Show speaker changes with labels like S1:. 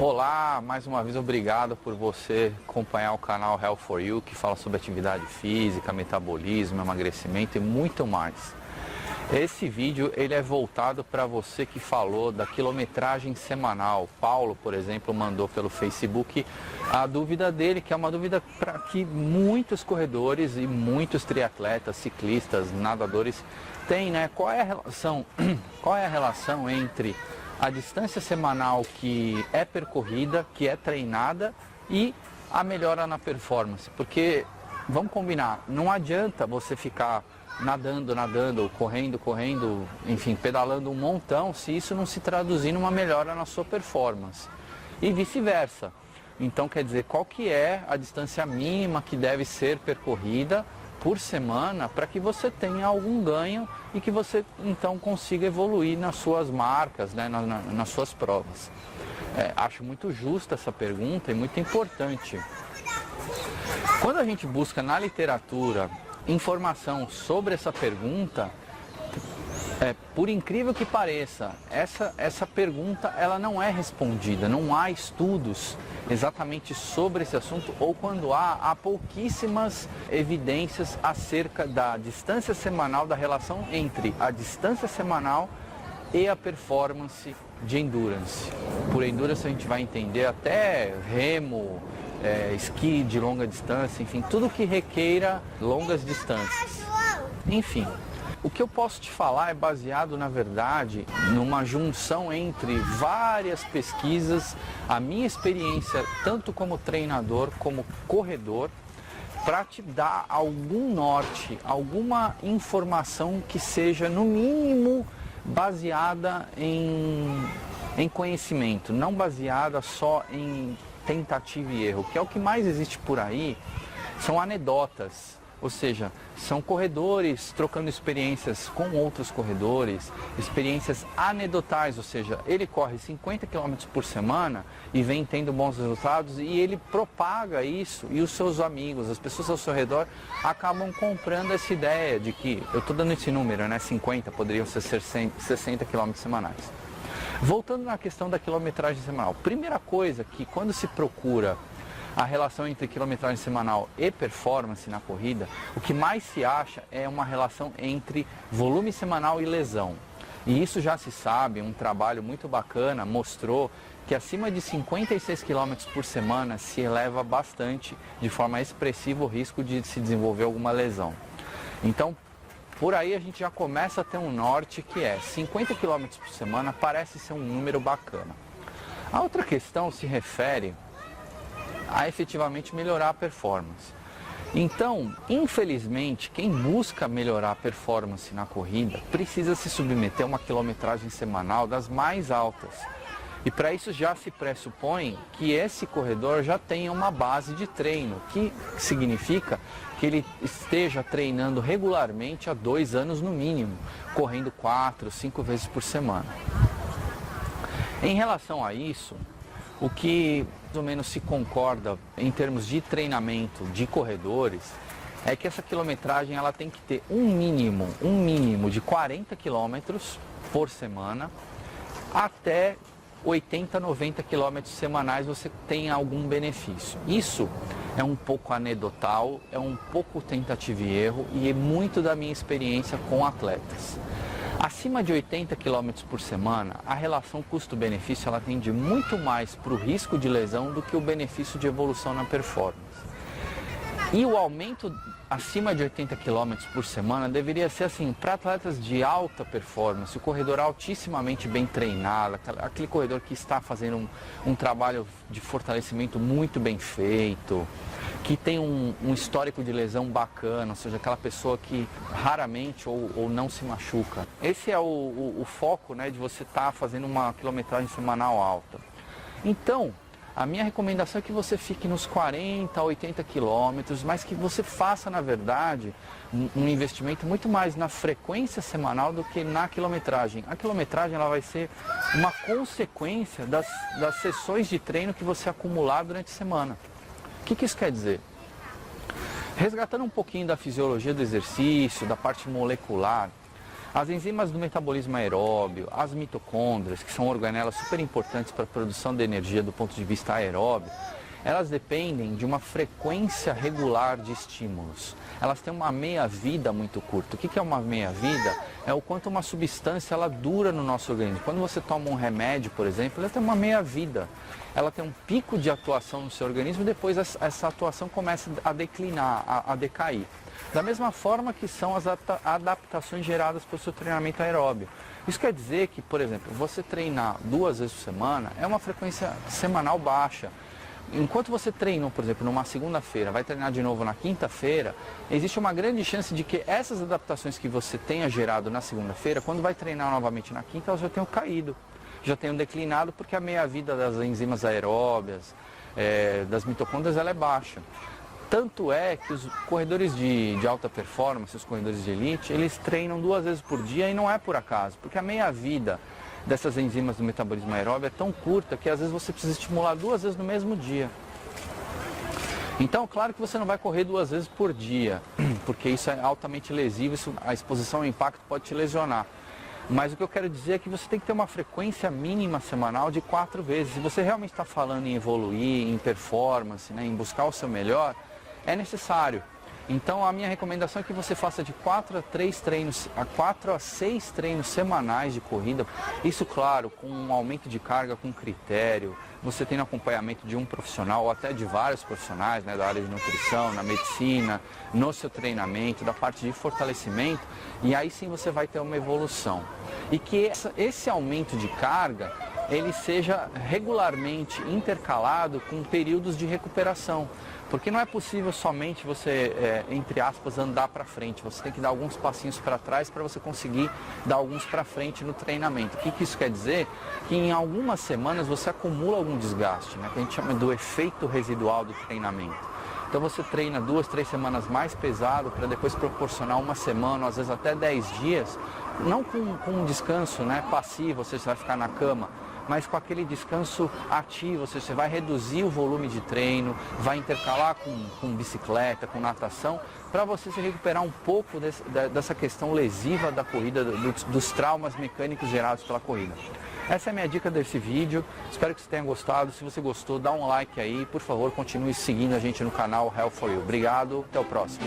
S1: Olá, mais uma vez obrigado por você acompanhar o canal Health for You, que fala sobre atividade física, metabolismo, emagrecimento e muito mais. Esse vídeo ele é voltado para você que falou da quilometragem semanal. Paulo, por exemplo, mandou pelo Facebook a dúvida dele, que é uma dúvida para que muitos corredores e muitos triatletas, ciclistas, nadadores têm, né? Qual é a relação entre a distância semanal que é percorrida, que é treinada e a melhora na performance? Porque, vamos combinar, não adianta você ficar nadando, correndo, enfim, pedalando um montão, se isso não se traduzir numa melhora na sua performance. E vice-versa. Então, quer dizer, qual que é a distância mínima que deve ser percorrida por semana para que você tenha algum ganho e que você então consiga evoluir nas suas marcas, né, nas suas provas. Acho muito justa essa pergunta e muito importante. Quando a gente busca na literatura informação sobre essa pergunta, por incrível que pareça, essa pergunta ela não é respondida, não há estudos exatamente sobre esse assunto, ou quando há pouquíssimas evidências acerca da distância semanal, da relação entre a distância semanal e a performance de endurance. Por endurance a gente vai entender até remo, esqui de longa distância, enfim, tudo que requeira longas distâncias. Enfim, o que eu posso te falar é baseado, na verdade, numa junção entre várias pesquisas, a minha experiência tanto como treinador como corredor, para te dar algum norte, alguma informação que seja, no mínimo, baseada em conhecimento, não baseada só em tentativa e erro, que é o que mais existe por aí, são anedotas, ou seja, são corredores trocando experiências com outros corredores, experiências anedotais, ou seja, ele corre 50 km por semana e vem tendo bons resultados e ele propaga isso e os seus amigos, as pessoas ao seu redor acabam comprando essa ideia de que, eu estou dando esse número, né, 50, poderiam ser 60 km semanais. Voltando na questão da quilometragem semanal, primeira coisa que quando se procura a relação entre quilometragem semanal e performance na corrida, o que mais se acha é uma relação entre volume semanal e lesão. E isso já se sabe, um trabalho muito bacana mostrou que acima de 56 km por semana se eleva bastante, de forma expressiva, o risco de se desenvolver alguma lesão. Então, por aí a gente já começa a ter um norte que é 50 km por semana parece ser um número bacana. A outra questão se refere a efetivamente melhorar a performance. Então, infelizmente, quem busca melhorar a performance na corrida precisa se submeter a uma quilometragem semanal das mais altas. E para isso já se pressupõe que esse corredor já tenha uma base de treino, que significa que ele esteja treinando regularmente há 2 anos no mínimo, correndo 4, 5 vezes por semana. Em relação a isso, o que mais ou menos se concorda em termos de treinamento de corredores é que essa quilometragem ela tem que ter um mínimo de 40 quilômetros por semana, até 80, 90 quilômetros semanais você tem algum benefício. Isso é um pouco anedotal, é um pouco tentativa e erro e é muito da minha experiência com atletas. Acima de 80 km por semana, a relação custo-benefício ela tende muito mais para o risco de lesão do que o benefício de evolução na performance. E o aumento acima de 80 km por semana deveria ser assim, para atletas de alta performance, o corredor altissimamente bem treinado, aquele corredor que está fazendo um trabalho de fortalecimento muito bem feito, que tem um histórico de lesão bacana, ou seja, aquela pessoa que raramente ou não se machuca. Esse é o foco, né, de você estar fazendo uma quilometragem semanal alta. Então, a minha recomendação é que você fique nos 40 a 80 quilômetros, mas que você faça, na verdade, um investimento muito mais na frequência semanal do que na quilometragem. A quilometragem ela vai ser uma consequência das sessões de treino que você acumular durante a semana. O que isso quer dizer? Resgatando um pouquinho da fisiologia do exercício, da parte molecular, As enzimas do metabolismo aeróbio, as mitocôndrias, que são organelas super importantes para a produção de energia do ponto de vista aeróbio, elas dependem de uma frequência regular de estímulos. Elas têm uma meia-vida muito curta. O que é uma meia-vida? É o quanto uma substância ela dura no nosso organismo. Quando você toma um remédio, por exemplo, ela tem uma meia-vida. Ela tem um pico de atuação no seu organismo e depois essa atuação começa a declinar, a decair. Da mesma forma que são as adaptações geradas pelo seu treinamento aeróbio. Isso quer dizer que, por exemplo, você treinar 2 vezes por semana é uma frequência semanal baixa. Enquanto você treinou, por exemplo, numa segunda-feira, vai treinar de novo na quinta-feira, existe uma grande chance de que essas adaptações que você tenha gerado na segunda-feira, quando vai treinar novamente na quinta, elas já tenham caído, já tenham declinado, porque a meia-vida das enzimas aeróbias, das mitocôndrias, ela é baixa. Tanto é que os corredores de alta performance, os corredores de elite, eles treinam 2 vezes por dia e não é por acaso, porque a meia-vida dessas enzimas do metabolismo aeróbio é tão curta que às vezes você precisa estimular 2 vezes no mesmo dia. Então, claro que você não vai correr 2 vezes por dia, porque isso é altamente lesivo, a exposição ao impacto pode te lesionar. Mas o que eu quero dizer é que você tem que ter uma frequência mínima semanal de 4 vezes. Se você realmente está falando em evoluir, em performance, né, em buscar o seu melhor, é necessário. Então a minha recomendação é que você faça de 4 a 6 treinos semanais de corrida. Isso, claro, com um aumento de carga com critério. Você tem acompanhamento de um profissional ou até de vários profissionais, né, da área de nutrição, na medicina, no seu treinamento, da parte de fortalecimento. E aí sim você vai ter uma evolução. E que esse aumento de carga, ele seja regularmente intercalado com períodos de recuperação. Porque não é possível somente você, entre aspas, andar para frente. Você tem que dar alguns passinhos para trás para você conseguir dar alguns para frente no treinamento. O que isso quer dizer? Que em algumas semanas você acumula algum desgaste, né? Que a gente chama do efeito residual do treinamento. Então você treina 2, 3 semanas mais pesado para depois proporcionar uma semana, às vezes até 10 dias, não com um descanso, né, passivo, você vai ficar na cama, mas com aquele descanso ativo, ou seja, você vai reduzir o volume de treino, vai intercalar com bicicleta, com natação, para você se recuperar um pouco dessa questão lesiva da corrida, dos traumas mecânicos gerados pela corrida. Essa é a minha dica desse vídeo, espero que você tenha gostado. Se você gostou, dá um like aí, por favor, continue seguindo a gente no canal Health for You. Obrigado, até o próximo.